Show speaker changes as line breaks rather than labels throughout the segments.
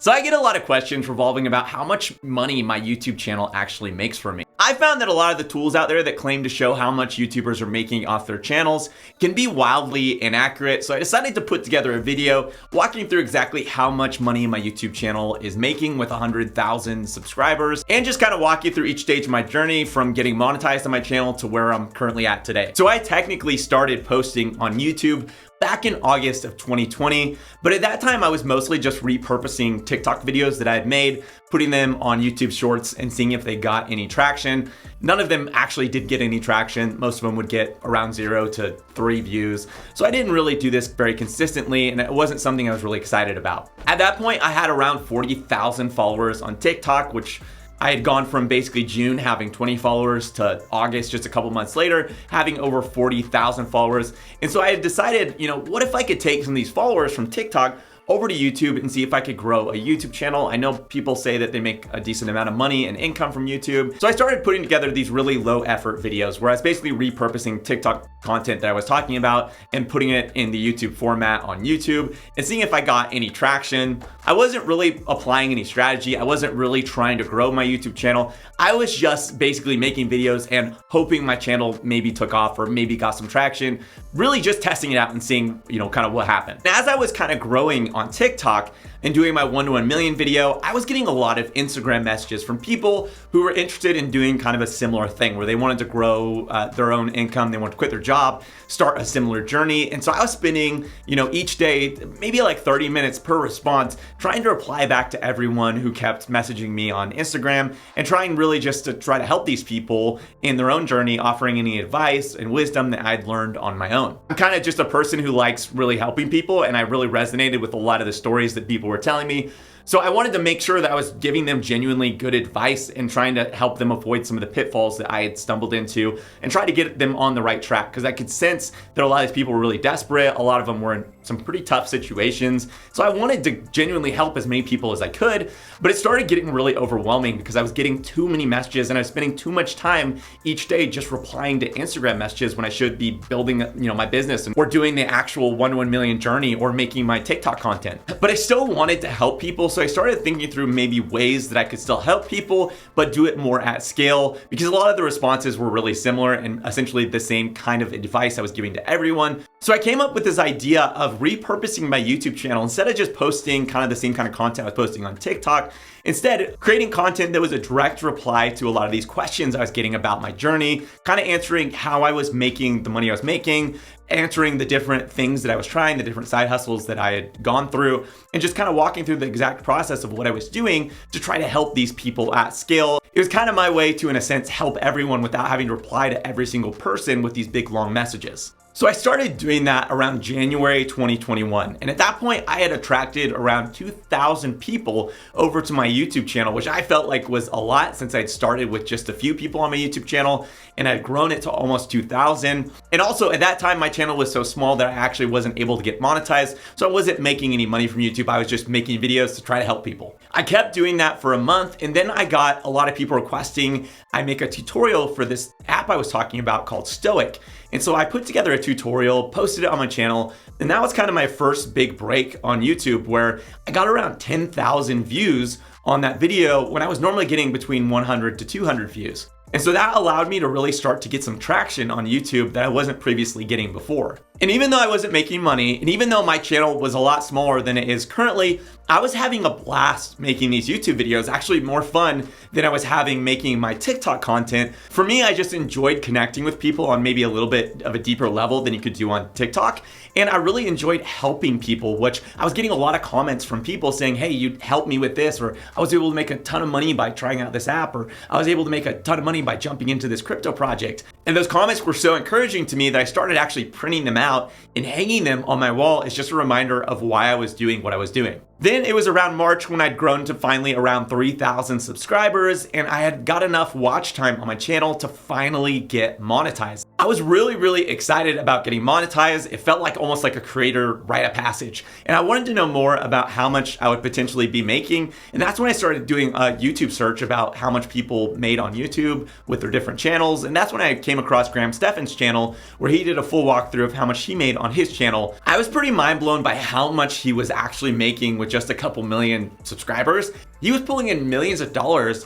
So I get a lot of questions revolving about how much money my YouTube channel actually makes for me. I found that a lot of the tools out there that claim to show how much YouTubers are making off their channels can be wildly inaccurate. So I decided to put together a video walking through exactly how much money my YouTube channel is making with 100,000 subscribers, and just kind of walk you through each stage of my journey from getting monetized on my channel to where I'm currently at today. So I technically started posting on YouTube back in August of 2020, but at that time I was mostly just repurposing TikTok videos that I had made, putting them on YouTube Shorts and seeing if they got any traction. None of them actually did get any traction. Most of them would get around 0 to 3 views. So I didn't really do this very consistently, and it wasn't something I was really excited about. At that point, I had around 40,000 followers on TikTok, which I had gone from basically June having 20 followers to August, just a couple months later, having over 40,000 followers. And so I had decided, what if I could take some of these followers from TikTok over to YouTube and see if I could grow a YouTube channel. I know people say that they make a decent amount of money and income from YouTube. So I started putting together these really low effort videos where I was basically repurposing TikTok content that I was talking about and putting it in the YouTube format on YouTube and seeing if I got any traction. I wasn't really applying any strategy. I wasn't really trying to grow my YouTube channel. I was just basically making videos and hoping my channel maybe took off or maybe got some traction, really just testing it out and seeing, kind of what happened. And as I was kind of growing on TikTok and doing my 1 to 1 million video, I was getting a lot of Instagram messages from people who were interested in doing kind of a similar thing where they wanted to grow their own income, they wanted to quit their job, start a similar journey. And so I was spending, each day, maybe like 30 minutes per response, trying to reply back to everyone who kept messaging me on Instagram and trying really just to try to help these people in their own journey, offering any advice and wisdom that I'd learned on my own. I'm kind of just a person who likes really helping people, and I really resonated with a lot of the stories that people were telling me. So I wanted to make sure that I was giving them genuinely good advice and trying to help them avoid some of the pitfalls that I had stumbled into and try to get them on the right track, because I could sense that a lot of these people were really desperate. A lot of them were in some pretty tough situations. So I wanted to genuinely help as many people as I could, but it started getting really overwhelming because I was getting too many messages and I was spending too much time each day just replying to Instagram messages when I should be building, my business or doing the actual 1 to 1 million journey or making my TikTok content. But I still wanted to help people. So I started thinking through maybe ways that I could still help people, but do it more at scale, because a lot of the responses were really similar and essentially the same kind of advice I was giving to everyone. So I came up with this idea of repurposing my YouTube channel. Instead of just posting kind of the same kind of content I was posting on TikTok, instead creating content that was a direct reply to a lot of these questions I was getting about my journey, kind of answering how I was making the money I was making, answering the different things that I was trying, the different side hustles that I had gone through, and just kind of walking through the exact process of what I was doing to try to help these people at scale. It was kind of my way to, in a sense, help everyone without having to reply to every single person with these big, long messages. So I started doing that around January 2021. And at that point, I had attracted around 2,000 people over to my YouTube channel, which I felt like was a lot since I'd started with just a few people on my YouTube channel and I'd grown it to almost 2,000. And also at that time, my channel was so small that I actually wasn't able to get monetized. So I wasn't making any money from YouTube. I was just making videos to try to help people. I kept doing that for a month, and then I got a lot of people requesting I make a tutorial for this app I was talking about called Stoic. And so I put together a tutorial, posted it on my channel, and that was kind of my first big break on YouTube, where I got around 10,000 views on that video when I was normally getting between 100 to 200 views. And so that allowed me to really start to get some traction on YouTube that I wasn't previously getting before. And even though I wasn't making money, and even though my channel was a lot smaller than it is currently, I was having a blast making these YouTube videos, actually more fun than I was having making my TikTok content. For me, I just enjoyed connecting with people on maybe a little bit of a deeper level than you could do on TikTok. And I really enjoyed helping people, which I was getting a lot of comments from people saying, hey, you helped me with this, or I was able to make a ton of money by trying out this app, or I was able to make a ton of money by jumping into this crypto project. And those comments were so encouraging to me that I started actually printing them out and hanging them on my wall as just a reminder of why I was doing what I was doing. Then it was around March when I'd grown to finally around 3,000 subscribers, and I had got enough watch time on my channel to finally get monetized. I was really, really excited about getting monetized. It felt like almost like a creator rite of passage. And I wanted to know more about how much I would potentially be making. And that's when I started doing a YouTube search about how much people made on YouTube with their different channels. And that's when I came across Graham Stephan's channel, where he did a full walkthrough of how much he made on his channel. I was pretty mind blown by how much he was actually making with with just a couple million subscribers, he was pulling in millions of dollars,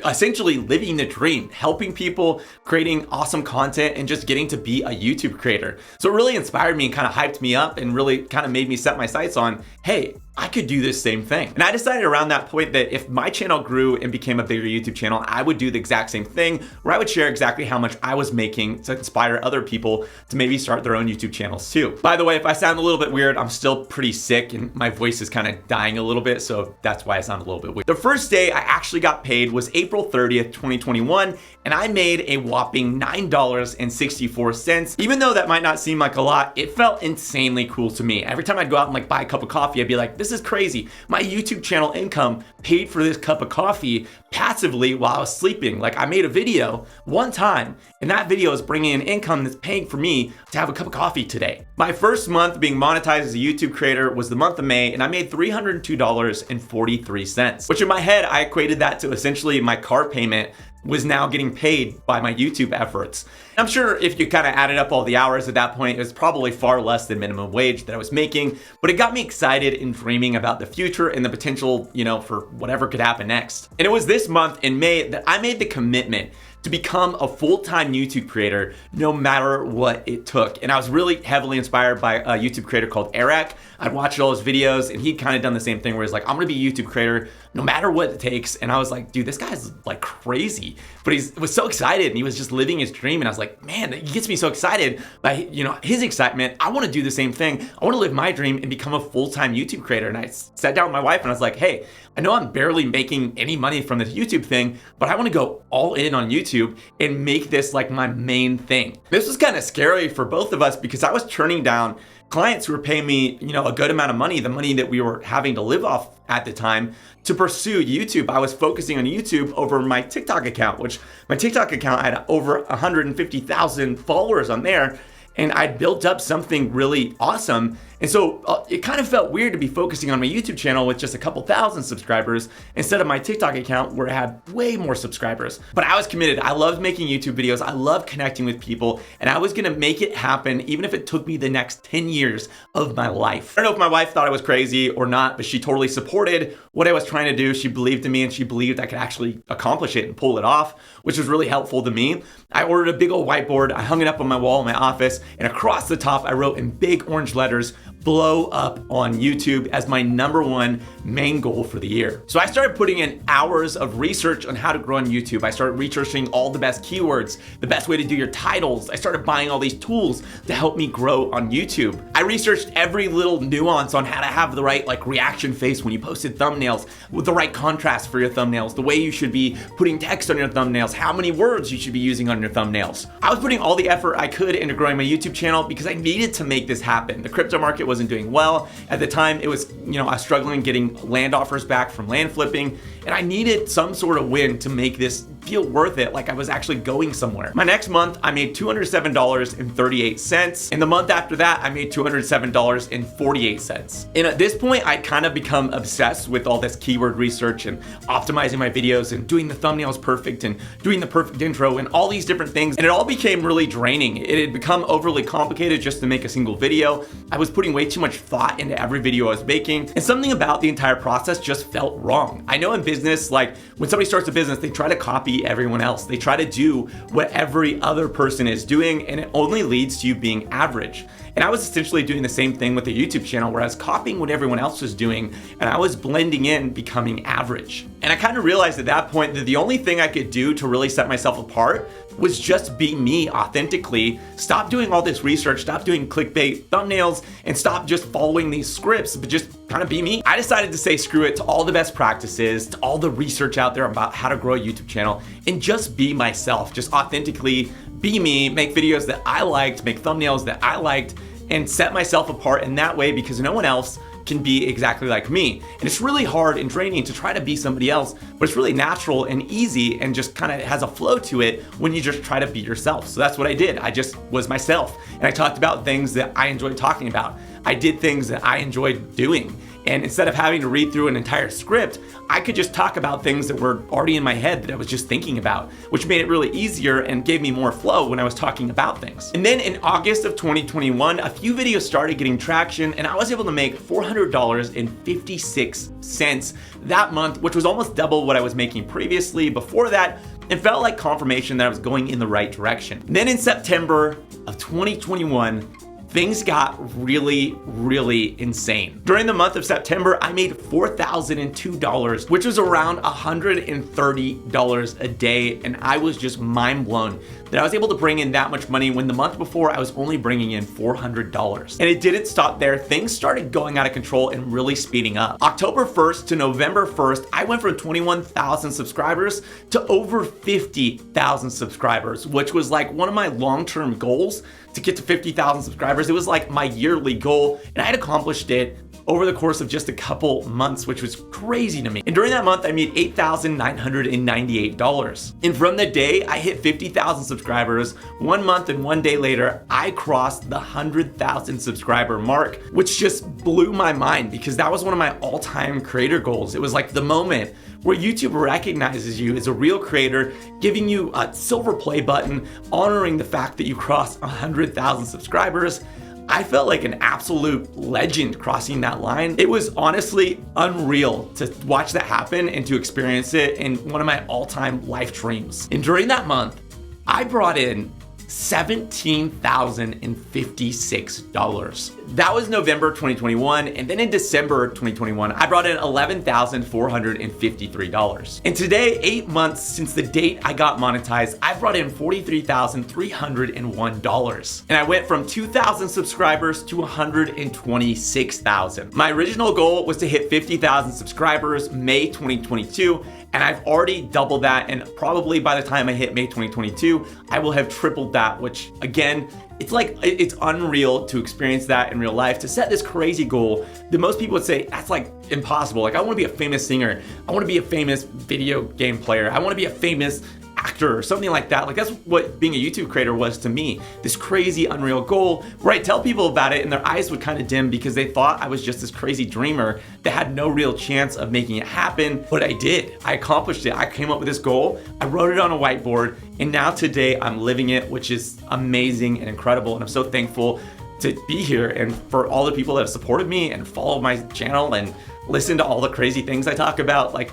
essentially living the dream, helping people, creating awesome content, and just getting to be a YouTube creator. So it really inspired me and kind of hyped me up and really kind of made me set my sights on, hey, I could do this same thing. And I decided around that point that if my channel grew and became a bigger YouTube channel, I would do the exact same thing, where I would share exactly how much I was making to inspire other people to maybe start their own YouTube channels too. By the way, if I sound a little bit weird, I'm still pretty sick and my voice is kind of dying a little bit, so that's why I sound a little bit weird. The first day I actually got paid was April 30th, 2021, and I made a whopping $9.64. Even though that might not seem like a lot, it felt insanely cool to me. Every time I'd go out and like buy a cup of coffee, I'd be like, this is crazy. My YouTube channel income paid for this cup of coffee passively while I was sleeping. Like, I made a video one time and that video is bringing in income that's paying for me to have a cup of coffee today. My first month being monetized as a YouTube creator was the month of May, and I made $302.43, which in my head, I equated that to essentially my car payment was now getting paid by my YouTube efforts. I'm sure if you kind of added up all the hours at that point, it was probably far less than minimum wage that I was making, but it got me excited and dreaming about the future and the potential, you know, for whatever could happen next. And it was this month in May that I made the commitment to become a full-time YouTube creator no matter what it took. And I was really heavily inspired by a YouTube creator called Eric. I'd watched all his videos and he'd kind of done the same thing where he's like, I'm gonna be a YouTube creator no matter what it takes. And I was like, dude, this guy's like crazy. But he was so excited and he was just living his dream. And I was like, man, he gets me so excited by, you know, his excitement. I wanna do the same thing. I wanna live my dream and become a full-time YouTube creator. And I sat down with my wife and I was like, hey, I know I'm barely making any money from this YouTube thing, but I wanna go all in on YouTube and make this like my main thing. This was kind of scary for both of us because I was turning down clients who were paying me, you know, a good amount of money, the money that we were having to live off at the time, to pursue YouTube. I was focusing on YouTube over my TikTok account, which my TikTok account had over 150,000 followers on there. And I'd built up something really awesome. And so it kind of felt weird to be focusing on my YouTube channel with just a couple thousand subscribers instead of my TikTok account where it had way more subscribers. But I was committed. I loved making YouTube videos. I loved connecting with people, and I was gonna make it happen even if it took me the next 10 years of my life. I don't know if my wife thought I was crazy or not, but she totally supported what I was trying to do. She believed in me and she believed I could actually accomplish it and pull it off, which was really helpful to me. I ordered a big old whiteboard. I hung it up on my wall in my office, and across the top, I wrote in big orange letters, blow up on YouTube, as my #1 main goal for the year. So I started putting in hours of research on how to grow on YouTube. I started researching all the best keywords, the best way to do your titles. I started buying all these tools to help me grow on YouTube. I researched every little nuance on how to have the right like reaction face when you posted thumbnails, with the right contrast for your thumbnails, the way you should be putting text on your thumbnails, how many words you should be using on your thumbnails. I was putting all the effort I could into growing my YouTube channel because I needed to make this happen. The crypto market wasn't doing well. At the time, it was, you know, I was struggling getting land offers back from land flipping, and I needed some sort of win to make this feel worth it, like I was actually going somewhere. My next month, I made $207.38. And the month after that, I made $207.48. And at this point, I'd kind of become obsessed with all this keyword research and optimizing my videos and doing the thumbnails perfect and doing the perfect intro and all these different things. And it all became really draining. It had become overly complicated just to make a single video. I was putting way too much thought into every video I was making, and something about the entire process just felt wrong. I know in business, like when somebody starts a business, they try to copy everyone else. They try to do what every other person is doing, and it only leads to you being average. And I was essentially doing the same thing with the YouTube channel, where I was copying what everyone else was doing, and I was blending in, becoming average. And I kind of realized at that point that the only thing I could do to really set myself apart was just be me authentically. Stop doing all this research, stop doing clickbait thumbnails, and stop just following these scripts, but just kind of be me. I decided to say screw it to all the best practices, to all the research out there about how to grow a YouTube channel, and just be myself, just authentically be me, make videos that I liked, make thumbnails that I liked, and set myself apart in that way, because no one else can be exactly like me. And it's really hard and draining to try to be somebody else, but it's really natural and easy and just kind of has a flow to it when you just try to be yourself. So that's what I did. I just was myself, and I talked about things that I enjoyed talking about. I did things that I enjoyed doing. And instead of having to read through an entire script, I could just talk about things that were already in my head that I was just thinking about, which made it really easier and gave me more flow when I was talking about things. And then in August of 2021, a few videos started getting traction and I was able to make $400.56 that month, which was almost double what I was making previously before that, and felt like confirmation that I was going in the right direction. Then in September of 2021, things got really, really insane. During the month of September, I made $4,002, which was around $130 a day, and I was just mind blown that I was able to bring in that much money when the month before I was only bringing in $400. And it didn't stop there. Things started going out of control and really speeding up. October 1st to November 1st, I went from 21,000 subscribers to over 50,000 subscribers, which was like one of my long-term goals to get to 50,000 subscribers. It was like my yearly goal, and I had accomplished it over the course of just a couple months, which was crazy to me. And during that month, I made $8,998. And from the day I hit 50,000 subscribers, 1 month and 1 day later, I crossed the 100,000 subscriber mark, which just blew my mind because that was one of my all-time creator goals. It was like the moment where YouTube recognizes you as a real creator, giving you a silver play button, honoring the fact that you crossed 100,000 subscribers. I felt like an absolute legend crossing that line. It was honestly unreal to watch that happen and to experience it in one of my all-time life dreams. And during that month, I brought in $17,056. That was November 2021, and then in December 2021, I brought in $11,453. And today, 8 months since the date I got monetized, I brought in $43,301. And I went from 2,000 subscribers to 126,000. My original goal was to hit 50,000 subscribers May 2022, and I've already doubled that, and probably by the time I hit May 2022, I will have tripled that, which again, it's unreal to experience that in real life, to set this crazy goal that most people would say that's like impossible. Like, I want to be a famous singer, I want to be a famous video game player, I want to be a famous actor or something like that. Like, that's what being a YouTube creator was to me, this crazy unreal goal where I tell people about it and their eyes would kind of dim because they thought I was just this crazy dreamer that had no real chance of making it happen. But I did. I accomplished it. I came up with this goal, I wrote it on a whiteboard, and now today I'm living it, which is amazing and incredible. And I'm so thankful to be here and for all the people that have supported me and followed my channel and listened to all the crazy things I talk about. Like,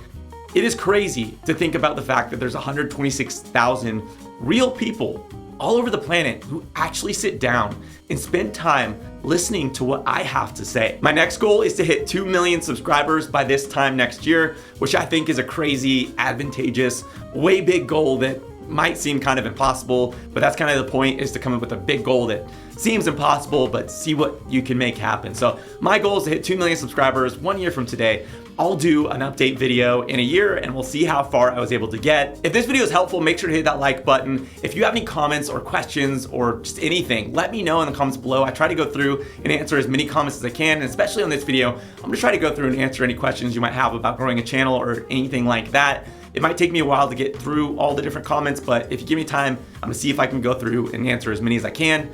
it is crazy to think about the fact that there's 126,000 real people all over the planet who actually sit down and spend time listening to what I have to say. My next goal is to hit 2 million subscribers by this time next year, which I think is a crazy, advantageous, way big goal that might seem kind of impossible, but that's kind of the point, is to come up with a big goal that seems impossible, but see what you can make happen. So my goal is to hit 2 million subscribers 1 year from today. I'll do an update video in a year and we'll see how far I was able to get. If this video is helpful, make sure to hit that like button. If you have any comments or questions or just anything, let me know in the comments below. I try to go through and answer as many comments as I can, and especially on this video, I'm gonna try to go through and answer any questions you might have about growing a channel or anything like that. It might take me a while to get through all the different comments, but if you give me time, I'm gonna see if I can go through and answer as many as I can.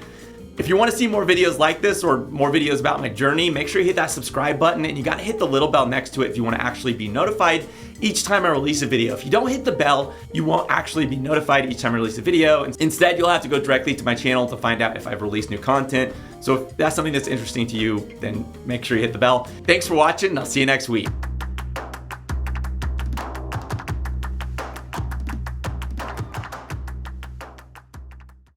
If you want to see more videos like this or more videos about my journey, make sure you hit that subscribe button, and you got to hit the little bell next to it if you want to actually be notified each time I release a video. If you don't hit the bell, you won't actually be notified each time I release a video. Instead, you'll have to go directly to my channel to find out if I've released new content. So if that's something that's interesting to you, then make sure you hit the bell. Thanks for watching, and I'll see you next week.